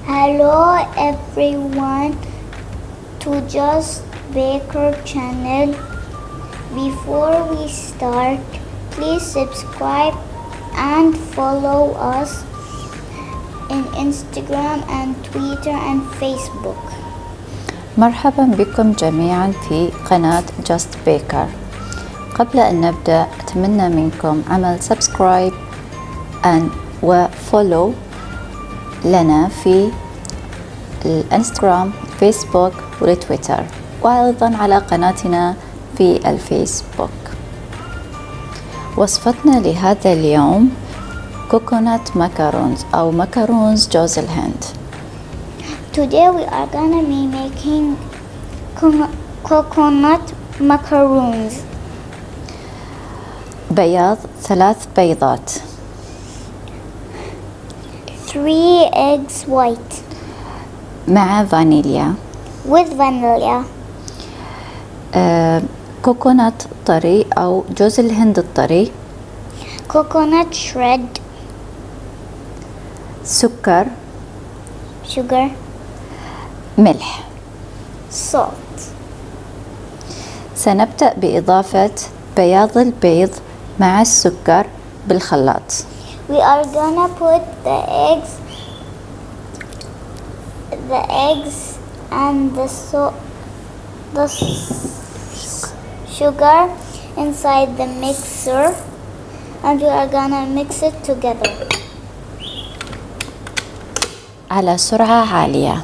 Hello everyone to Just Baker channel. Before we start, please subscribe and follow us in Instagram and Twitter and Facebook. مرحبا بكم جميعا في قناة Just Baker. قبل أن نبدأ أتمنى منكم عمل سبسكرايب وفولو لنا في الانستغرام، فيسبوك وتويتر، وأيضا على قناتنا في الفيسبوك. وصفتنا لهذا اليوم كوكونات ماكارونز أو ماكارونز جوز الهند. Today we are gonna be making coconut macaroons. بياض 3 بيضات. 3 eggs white. مع فانيليا. With vanilla. كوكونات طري أو جوز الهند الطري. Coconut shred. سكر. Sugar. ملح. Salt. سنبدأ بإضافة بياض البيض مع السكر بالخلاط. We are gonna put the eggs and the sugar inside the mixer, and we are gonna mix it together. على سرعة عالية.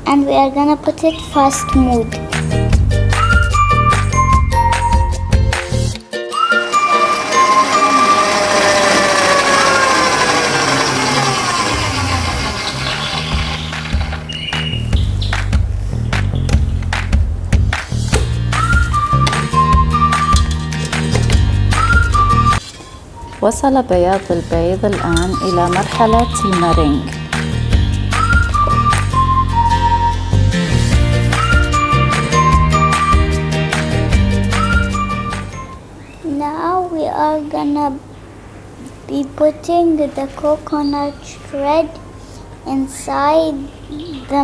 And we are gonna put it fast mode. وصل بياض البيض الآن إلى مرحلة المارينج. Now we are gonna be putting the coconut shred inside the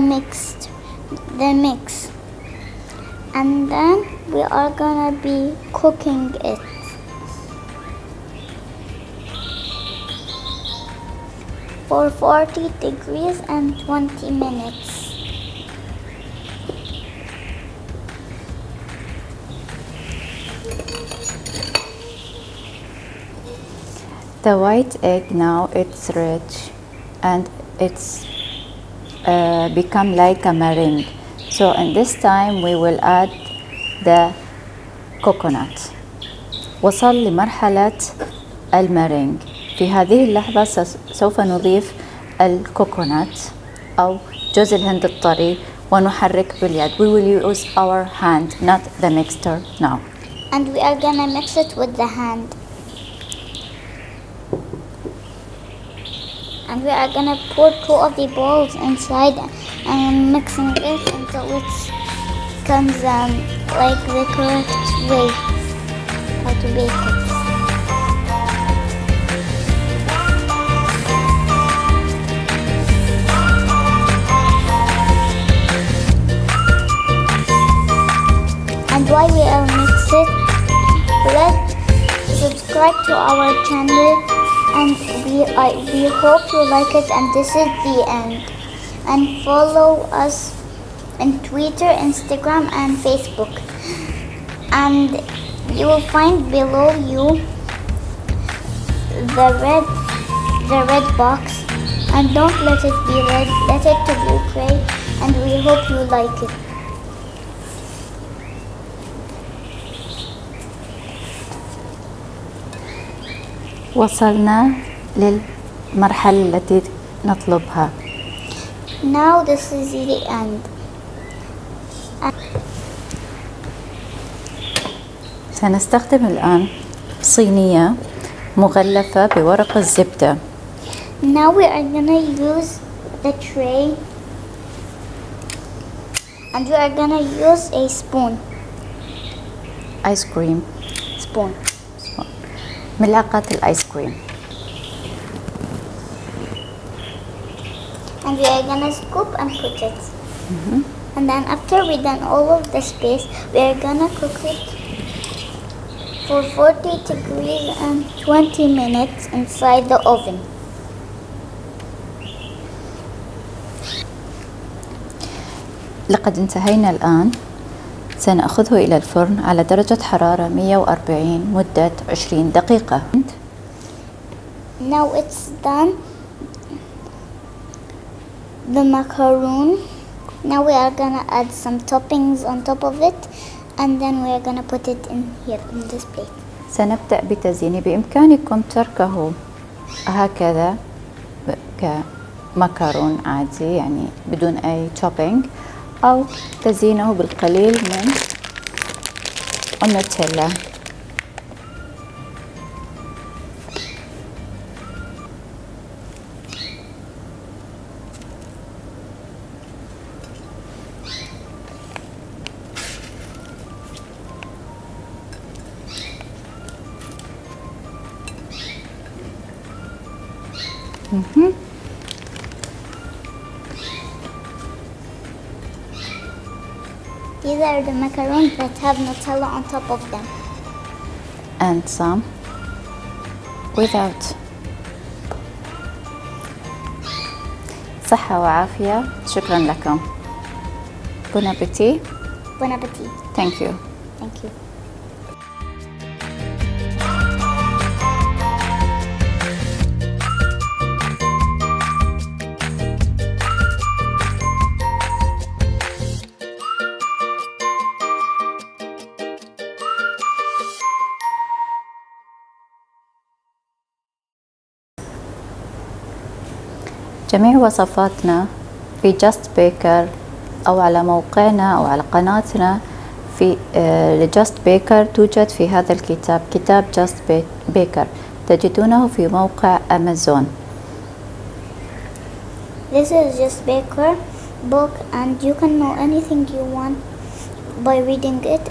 mix, and then we are gonna be cooking it for 40 degrees and 20 minutes. The white egg now it's rich and it's become like a meringue. So in this time we will add the coconut. وصل لمرحلة المارينج. في هذه اللحظة سوف نضيف الكوكونات أو جوز الهند الطري ونحرك باليد. We will use our hand, not the mixer now. And we are gonna mix it with the hand. And we are gonna put 2 of the balls inside and mixing it until it comes like the correct way how to bake it. And while we are mixing, let's subscribe to our channel, and we hope you like it, and this is the end. And follow us on Twitter, Instagram and Facebook, and you will find below you the red box, and don't let it be red, let it to be gray, and we hope you like it. وصلنا للمرحلة التي نطلبها. Now this is the end. سنستخدم الآن صينية مغلفة بورق الزبدة. Now we are gonna use the tray, and we are gonna use a spoon. آيس كريم. Spoon. ملعقة الآيس كريم. and we are gonna scoop and put it. And then after we done all of this paste, we are gonna cook it for 40 degrees and 20 minutes inside the oven. لقد انتهينا الآن. سنأخذه إلى الفرن على درجة حرارة 140 مدة 20 دقيقة. Now it's done. The macaroon. Now we are gonna add some toppings on top of it, and then we are gonna put it in here in this plate. سنبدأ بتزيينه. بإمكانكم تركه هكذا كمكرون عادي يعني بدون أي توبينج، أو تزيينه بالقليل من النوتيلا. These are the macaroons that have Nutella on top of them. And some without. صحة وعافية. شكرا لكم. Bon appétit. Bon appetit. Thank you. Thank you. جميع وصفاتنا في Just Baker أو على موقعنا أو على قناتنا في Just Baker توجد في هذا الكتاب، كتاب Just Baker، تجدونه في موقع أمازون. This is Just Baker book, and you can know anything you want by reading it,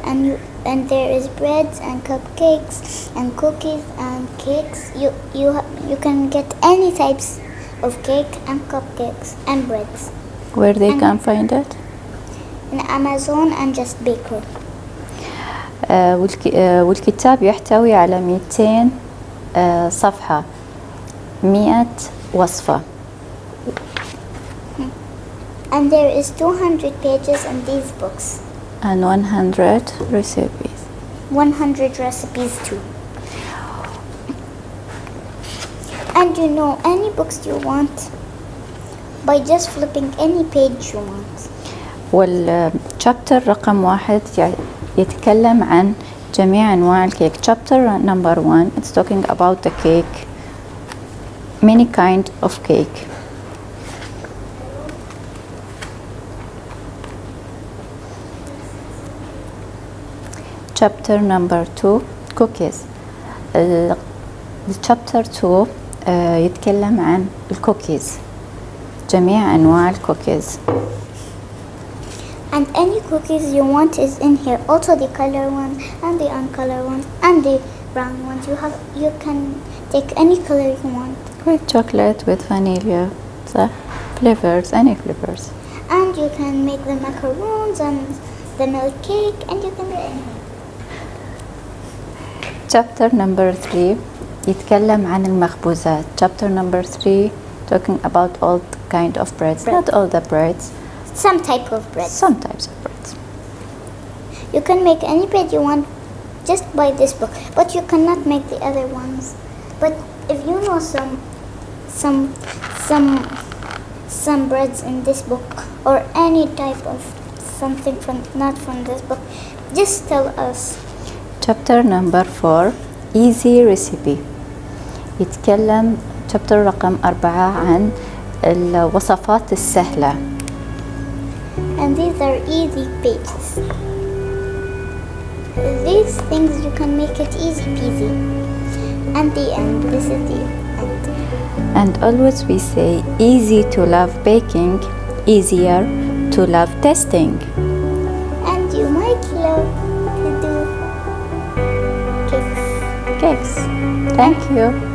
and there is breads and cupcakes and cookies and cakes. You can get any types of cake and cupcakes and breads. Where they can find it? In Amazon and Just Baker. والكتاب يحتوي على 200 صفحة، 100 وصفة. And there is 200 pages in these books. And 100 recipes. 100 recipes too. And you know any books you want by just flipping any page you want. والشابتر رقم 1 يتكلم عن جميع أنواع الكيك. Chapter number 1 it's talking about the cake, many kind of cake. Chapter number 2 cookies. chapter 2 يتكلم عن الكوكيز، جميع أنواع الكوكيز. And any cookies you want is in here. Also the color ones and the uncolored ones and the brown ones. You can take any color you want. With chocolate, with vanilla, صح? Flavors, any flavors. And you can make the macaroons and the milk cake, and you can do anything. Chapter number 3 يتكلم عن المخبوزات. Chapter number 3 talking about all kind of breads. Not all the breads. Some type of bread. Some types of breads. You can make any bread you want just by this book, but you cannot make the other ones. But if you know some breads in this book or any type of something not from this book, just tell us. Chapter number 4 easy recipe. يتكلم chapter رقم 4 عن الوصفات السهلة. And these are easy pages. These things you can make it easy peasy. And the end. This is the end. And always we say easy to love baking, easier to love testing. And you might love to do cakes. Cakes. Thank you.